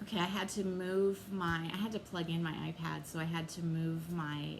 Okay, I had to plug in my iPad, so I had to move my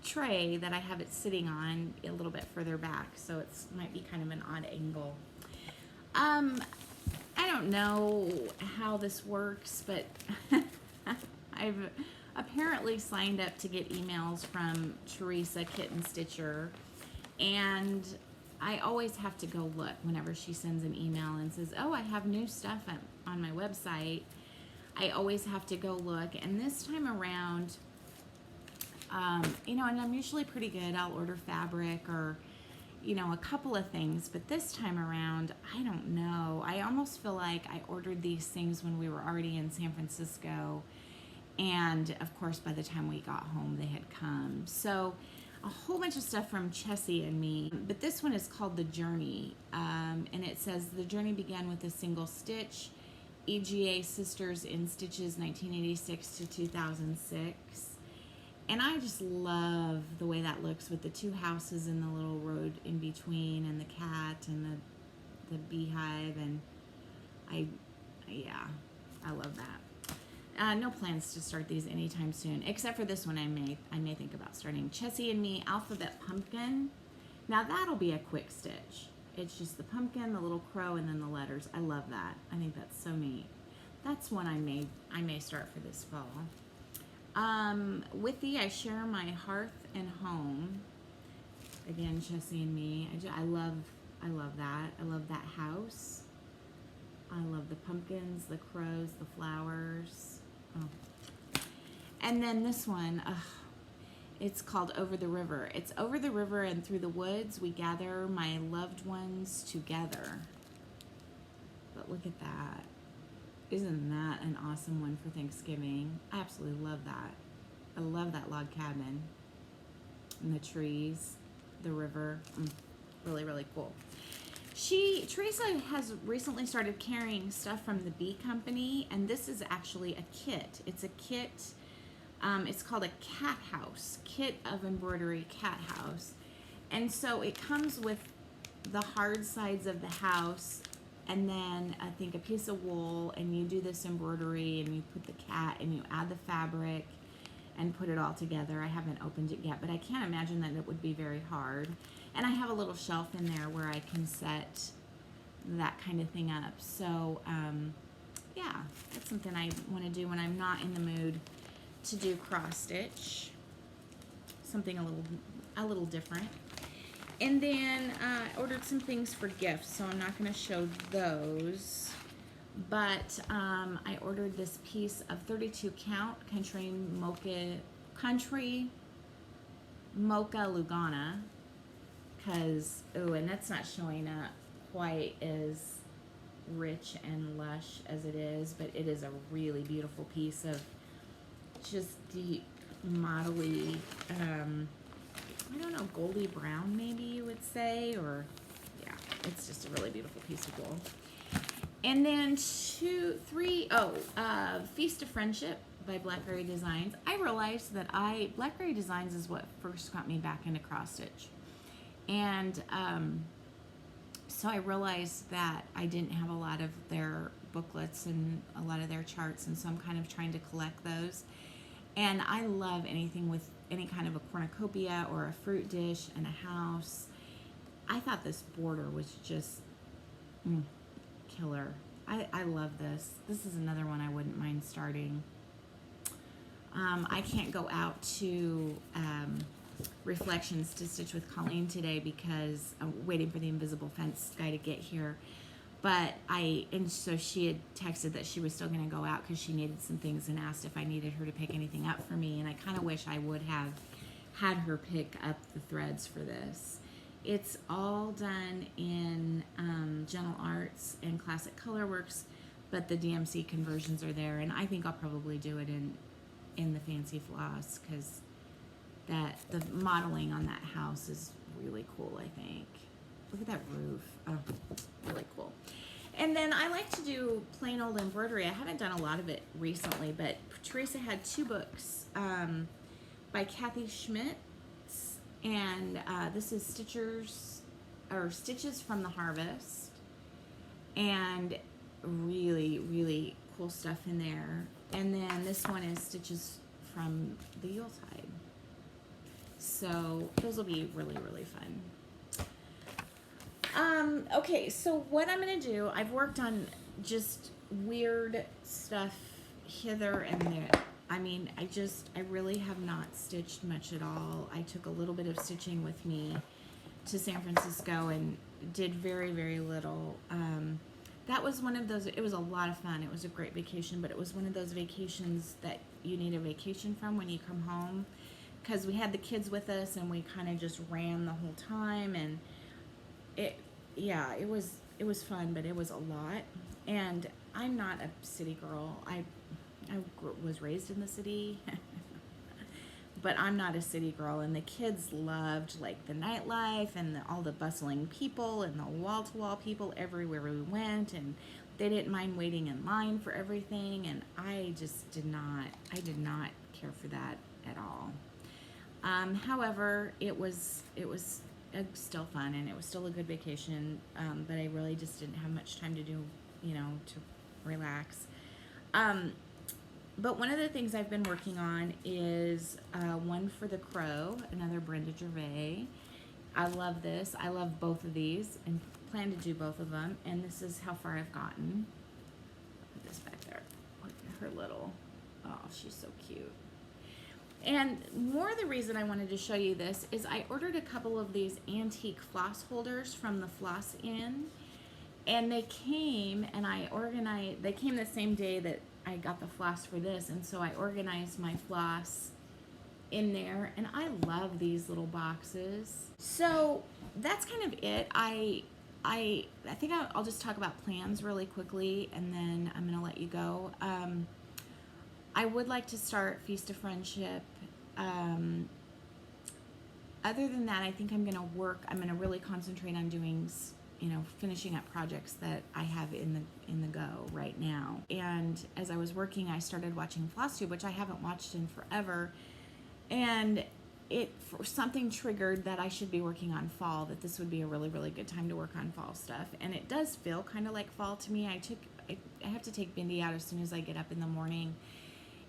tray that I have it sitting on a little bit further back, so it's might be kind of an odd angle. I don't know how this works, but I've apparently signed up to get emails from Teresa Kitten Stitcher, and I always have to go look whenever she sends an email and says, oh, I have new stuff on my website. I always have to go look, and this time around, you know, and I'm usually pretty good. I'll order fabric or, you know, a couple of things, but this time around, I don't know. I almost feel like I ordered these things when we were already in San Francisco, and of course, by the time we got home, they had come. So a whole bunch of stuff from Chessie and me, but this one is called The Journey, and it says, the journey began with a single stitch, EGA Sisters in Stitches 1986 to 2006. And I just love the way that looks with the two houses and the little road in between and the cat and the beehive, and yeah, I love that. No plans to start these anytime soon, except for this one I may think about starting. Chessie and Me Alphabet Pumpkin. Now that'll be a quick stitch. It's just the pumpkin, the little crow, and then the letters. I love that. I think that's so neat. That's one I may start for this fall. With thee I share my hearth and home. Again, Chessie and Me. I love that. I love that house. I love the pumpkins, the crows, the flowers. Oh. And then this one, it's called Over the River. It's over the river and through the woods we gather my loved ones together. But look at that. Isn't that an awesome one for Thanksgiving? I absolutely love that. I love that log cabin. And the trees, the river. Really, really cool. Teresa has recently started carrying stuff from the Bee Company, and this is actually a kit. It's a kit, it's called a cat house, kit of embroidery cat house. And so it comes with the hard sides of the house, and then I think a piece of wool, and you do this embroidery, and you put the cat, and you add the fabric, and put it all together. I haven't opened it yet, but I can't imagine that it would be very hard. And I have a little shelf in there where I can set that kind of thing up. So, yeah, that's something I want to do when I'm not in the mood to do cross stitch. Something a little different. And then I ordered some things for gifts, so I'm not going to show those. But I ordered this piece of 32 count Country Mocha Lugana, because, oh, and that's not showing up quite as rich and lush as it is, but it is a really beautiful piece of just deep, modelly, I don't know, goldy brown maybe you would say, or yeah, it's just a really beautiful piece of wool. And then Feast of Friendship by Blackberry Designs. I realized that Blackberry Designs is what first got me back into cross stitch. And so I realized that I didn't have a lot of their booklets and a lot of their charts, and so I'm kind of trying to collect those. And I love anything with any kind of a cornucopia or a fruit dish and a house. I thought this border was just killer. I love this. This is another one I wouldn't mind starting. I can't go out to Reflections to stitch with Colleen today because I'm waiting for the Invisible Fence guy to get here. But so she had texted that she was still going to go out because she needed some things and asked if I needed her to pick anything up for me. And I kind of wish I would have had her pick up the threads for this. It's all done in Gentle Arts and Classic Colorworks, but the DMC conversions are there. And I think I'll probably do it in the Fancy Floss because the modeling on that house is really cool, I think. Look at that roof. Oh, really cool. And then I like to do plain old embroidery. I haven't done a lot of it recently, but Teresa had two books by Kathy Schmitz, and this is Stitches from the Harvest. and really, really cool stuff in there. And then this one is stitches from the Yuletide. So those will be really, really fun. Okay, so what I'm going to do, I've worked on just weird stuff hither and there. I mean, I really have not stitched much at all. I took a little bit of stitching with me to San Francisco and did very, very little. That was one of those, it was a lot of fun. It was a great vacation, but it was one of those vacations that you need a vacation from when you come home, because we had the kids with us and we kind of just ran the whole time, and it was fun, but it was a lot. And I'm not a city girl. I was raised in the city, but I'm not a city girl. And the kids loved like the nightlife and all the bustling people and the wall-to-wall people everywhere we went, and they didn't mind waiting in line for everything. And I just did not care for that at all. However, it was still fun, and it was still a good vacation, but I really just didn't have much time to do, to relax. But one of the things I've been working on is one for the Crow, another Brenda Gervais. I love this. I love both of these and plan to do both of them, and this is how far I've gotten. Put this back there. Look at her little, oh, she's so cute. And more the reason I wanted to show you this is I ordered a couple of these antique floss holders from the Floss Inn, and they came, and they came the same day that I got the floss for this, and so I organized my floss in there, and I love these little boxes. So that's kind of it. I think I'll just talk about plans really quickly, and then I'm gonna let you go. I would like to start Feast of Friendship. Other than that, I think I'm going to really concentrate on doing, finishing up projects that I have in the go right now. And as I was working, I started watching Flosstube, which I haven't watched in forever. And something triggered that I should be working on fall, that this would be a really, really good time to work on fall stuff. And it does feel kind of like fall to me. I have to take Bindi out as soon as I get up in the morning,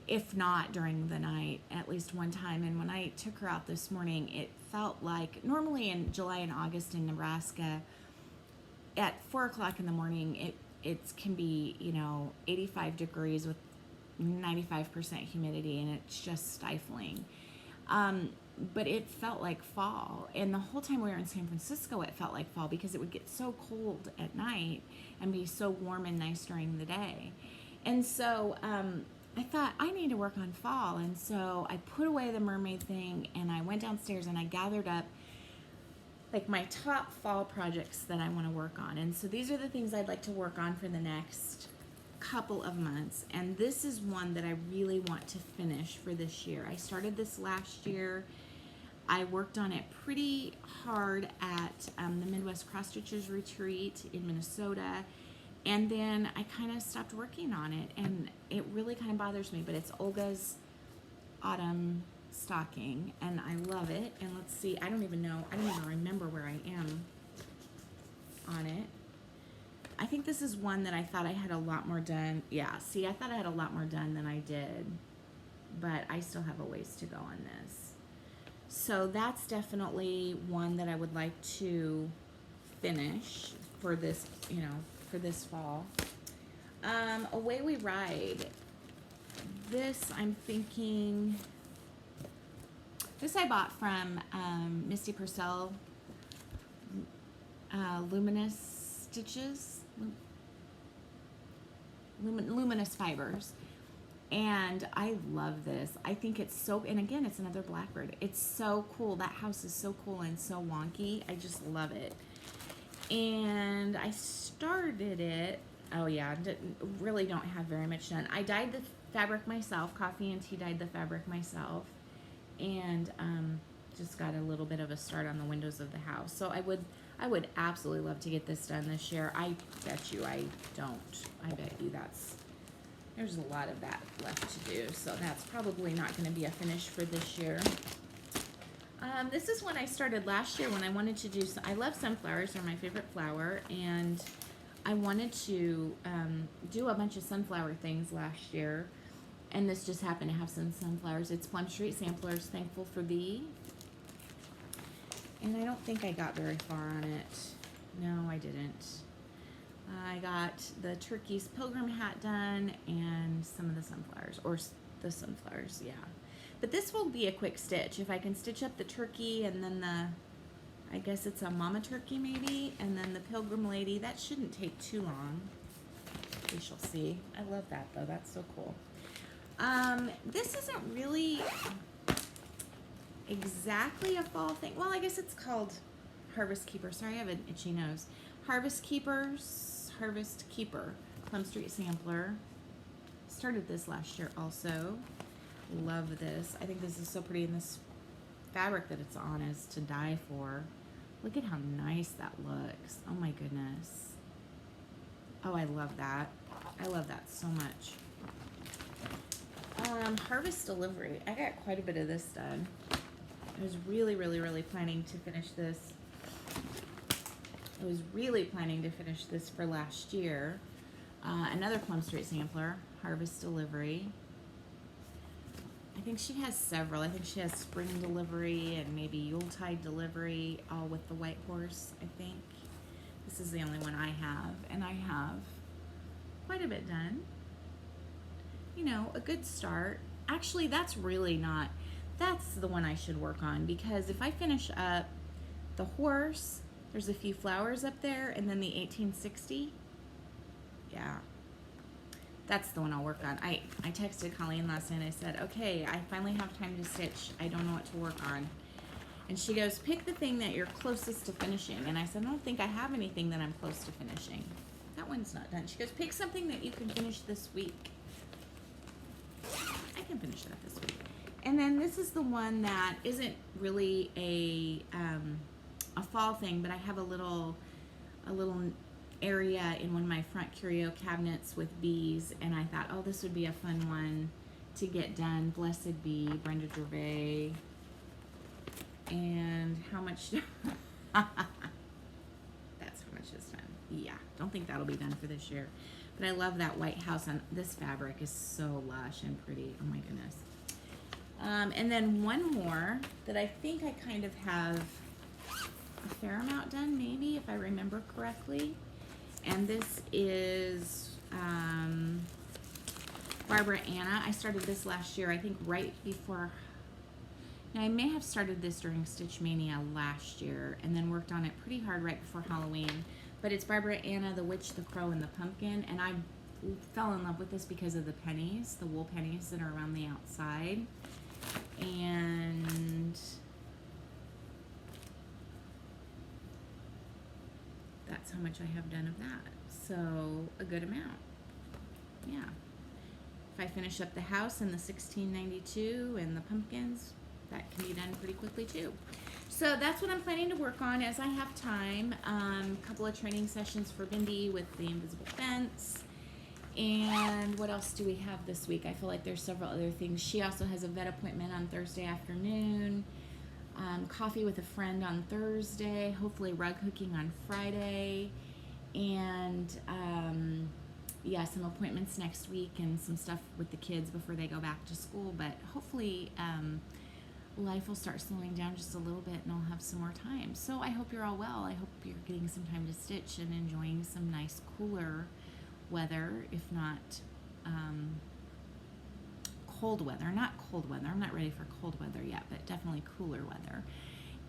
if not during the night, at least one time. And when I took her out this morning, it felt like, normally in July and August in Nebraska, at 4 o'clock in the morning, it can be, 85 degrees with 95% humidity, and it's just stifling. But it felt like fall. And the whole time we were in San Francisco, it felt like fall, because it would get so cold at night and be so warm and nice during the day. And so, I thought I need to work on fall, and so I put away the mermaid thing, and I went downstairs and I gathered up like my top fall projects that I want to work on. And so these are the things I'd like to work on for the next couple of months, and this is one that I really want to finish for this year. I started this last year. I worked on it pretty hard at the Midwest Cross Stitchers Retreat in Minnesota, and then I kind of stopped working on it, and it really kind of bothers me, but it's Olga's Autumn Stocking, and I love it. And let's see, I don't even remember where I am on it. I think this is one that I thought I had a lot more done. Yeah, see, I thought I had a lot more done than I did, but I still have a ways to go on this. So that's definitely one that I would like to finish for this, for this fall. Away We Ride. This, I'm thinking, this I bought from Misty Purcell, Luminous Stitches, Luminous Fibers, and I love this. I think it's so, and again, it's another Blackbird. It's so cool. That house is so cool and so wonky. I just love it. And I started it, oh yeah, really don't have very much done. I dyed the fabric myself, Coffee and Tea dyed the fabric myself, and just got a little bit of a start on the windows of the house. So I would absolutely love to get this done this year. I bet you I don't. I bet you there's a lot of that left to do, so that's probably not going to be a finish for this year. This is one I started last year when I wanted to do, I love sunflowers, they're my favorite flower, and I wanted to do a bunch of sunflower things last year, and this just happened to have some sunflowers. It's Plum Street Samplers, Thankful for Thee. And I don't think I got very far on it. No, I didn't. I got the turkey's pilgrim hat done and some of the sunflowers, or the sunflowers, yeah. But this will be a quick stitch. If I can stitch up the turkey and then I guess it's a mama turkey maybe, and then the pilgrim lady, that shouldn't take too long. We shall see. I love that though, that's so cool. This isn't really exactly a fall thing. Well, I guess it's called Harvest Keeper. Sorry, I have an itchy nose. Harvest Keeper, Plum Street Sampler. Started this last year also. Love this. I think this is so pretty, and this fabric that it's on is to die for. Look at how nice that looks. Oh my goodness. Oh, I love that. I love that so much. Harvest Delivery. I got quite a bit of this done. I was really planning to finish this. I was really planning to finish this for last year. Another Plum Street Sampler, Harvest Delivery. I think she has several. I think she has Spring Delivery and maybe Yuletide Delivery, all with the white horse, I think. This is the only one I have, and I have quite a bit done. You know, a good start. Actually, that's really not, that's the one I should work on, because if I finish up the horse, there's a few flowers up there, and then the 1860, yeah, that's the one I'll work on. I texted Colleen last night and I said, okay, I finally have time to stitch. I don't know what to work on. And she goes, pick the thing that you're closest to finishing. And I said, I don't think I have anything that I'm close to finishing. That one's not done. She goes, pick something that you can finish this week. I can finish that this week. And then this is the one that isn't really a fall thing, but I have a little area in one of my front curio cabinets with bees, and I thought, oh, this would be a fun one to get done. Blessed Bee, Brenda Gervais. And how much? That's how much is done. Yeah, don't think that'll be done for this year. But I love that white house on this fabric. Is so lush and pretty. Oh my goodness. And then one more that I think I kind of have a fair amount done, maybe, if I remember correctly. And this is Barbara Anna. I started this last year, I think right before. Now, I may have started this during Stitch Mania last year and then worked on it pretty hard right before Halloween. But it's Barbara Anna, the Witch, the Crow, and the Pumpkin. And I fell in love with this because of the pennies, the wool pennies that are around the outside. And that's how much I have done of that. So a good amount. Yeah. If I finish up the house and the 1692 and the pumpkins, that can be done pretty quickly too. So that's what I'm planning to work on as I have time. A couple of training sessions for Bindi with the invisible fence. And what else do we have this week? I feel like there's several other things. She also has a vet appointment on Thursday afternoon. Coffee with a friend on Thursday. Hopefully rug hooking on Friday. And yeah, some appointments next week and some stuff with the kids before they go back to school. But hopefully life will start slowing down just a little bit and I'll have some more time. So I hope you're all well. I hope you're getting some time to stitch and enjoying some nice cooler weather, if not cold weather. Not cold weather. I'm not ready for cold weather yet, but definitely cooler weather.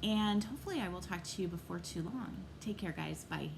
And hopefully I will talk to you before too long. Take care, guys. Bye.